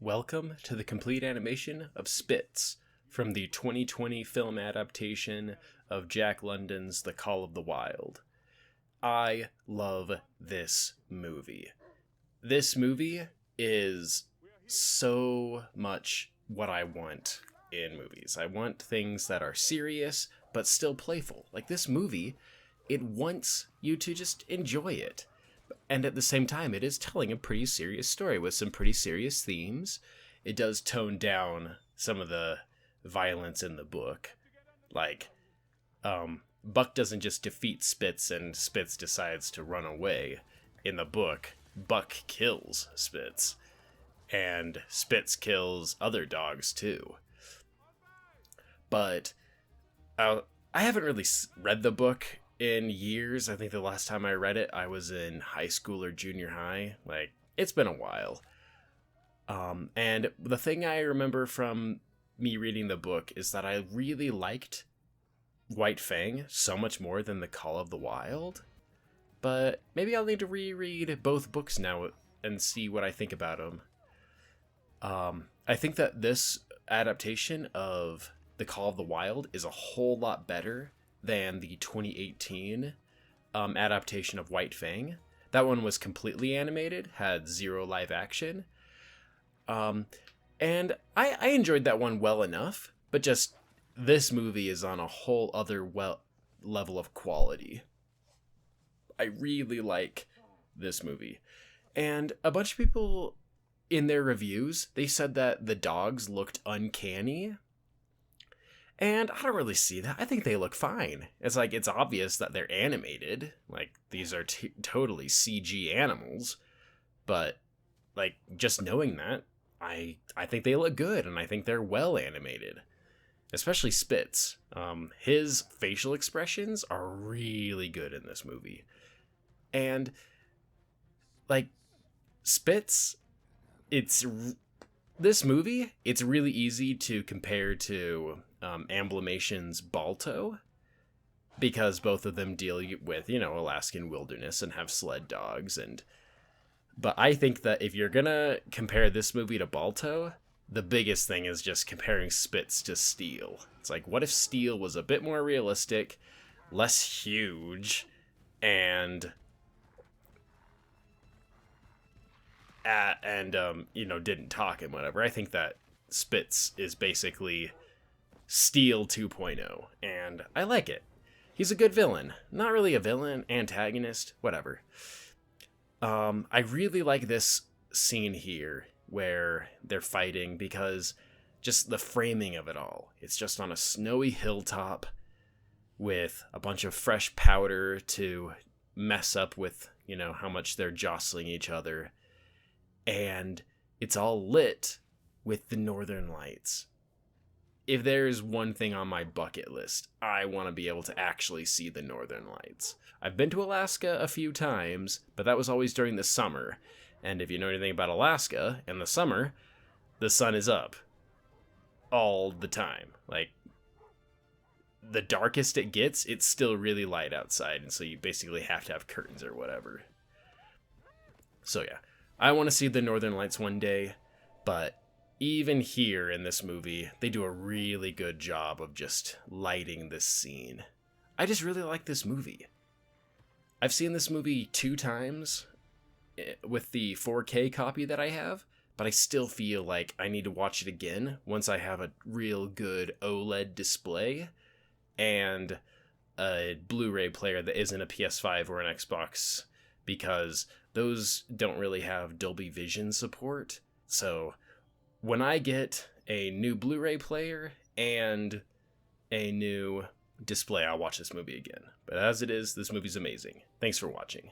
Welcome to the complete animation of Spitz from the 2020 film adaptation of Jack London's The Call of the Wild. I love this movie. This movie is so much what I want in movies. I want things that are serious but still playful. Like this movie, it wants you to just enjoy it. And at the same time, it is telling a pretty serious story with some pretty serious themes. It does tone down some of the violence in the book. Like, Buck doesn't just defeat Spitz and Spitz decides to run away. In the book, Buck kills Spitz. And Spitz kills other dogs too. But I haven't really read the book in years. I think the last time I read it, I was in high school or junior high. Like, it's been a while. And the thing I remember from me reading the book is that I really liked White Fang so much more than The Call of the Wild. But maybe I'll need to reread both books now and see what I think about them. I think that this adaptation of The Call of the Wild is a whole lot better than the 2018 adaptation of White Fang. That one was completely animated, had zero live action. And I enjoyed that one well enough, but just this movie is on a whole other level of quality. I really like this movie. And a bunch of people in their reviews, they said that the dogs looked uncanny. And I don't really see that. I think they look fine. It's like, it's obvious that they're animated. Like, these are totally CG animals. But, like, just knowing that, I think they look good, and I think they're well animated. Especially Spitz. His facial expressions are really good in this movie. And, like, Spitz, this movie, it's really easy to compare to Amblamation's Balto, because both of them deal with, Alaskan wilderness and have sled dogs. But I think that if you're gonna compare this movie to Balto, the biggest thing is just comparing Spitz to Steel. It's like, what if Steel was a bit more realistic, less huge, and didn't talk and whatever. I think that Spitz is basically Steel 2.0, and I like it. He's a good villain. Not really a villain, antagonist, whatever. I really like this scene here where they're fighting because just the framing of it all. It's just on a snowy hilltop with a bunch of fresh powder to mess up with, how much they're jostling each other. And it's all lit with the northern lights. If there's one thing on my bucket list, I want to be able to actually see the northern lights. I've been to Alaska a few times, but that was always during the summer. And if you know anything about Alaska, in the summer, the sun is up all the time. Like, the darkest it gets, it's still really light outside, and so you basically have to have curtains or whatever. So yeah, I want to see the northern lights one day, but even here in this movie, they do a really good job of just lighting this scene. I just really like this movie. I've seen this movie 2 times with the 4K copy that I have, but I still feel like I need to watch it again once I have a real good OLED display and a Blu-ray player that isn't a PS5 or an Xbox, because those don't really have Dolby Vision support. So when I get a new Blu-ray player and a new display, I'll watch this movie again. But as it is, this movie's amazing. Thanks for watching.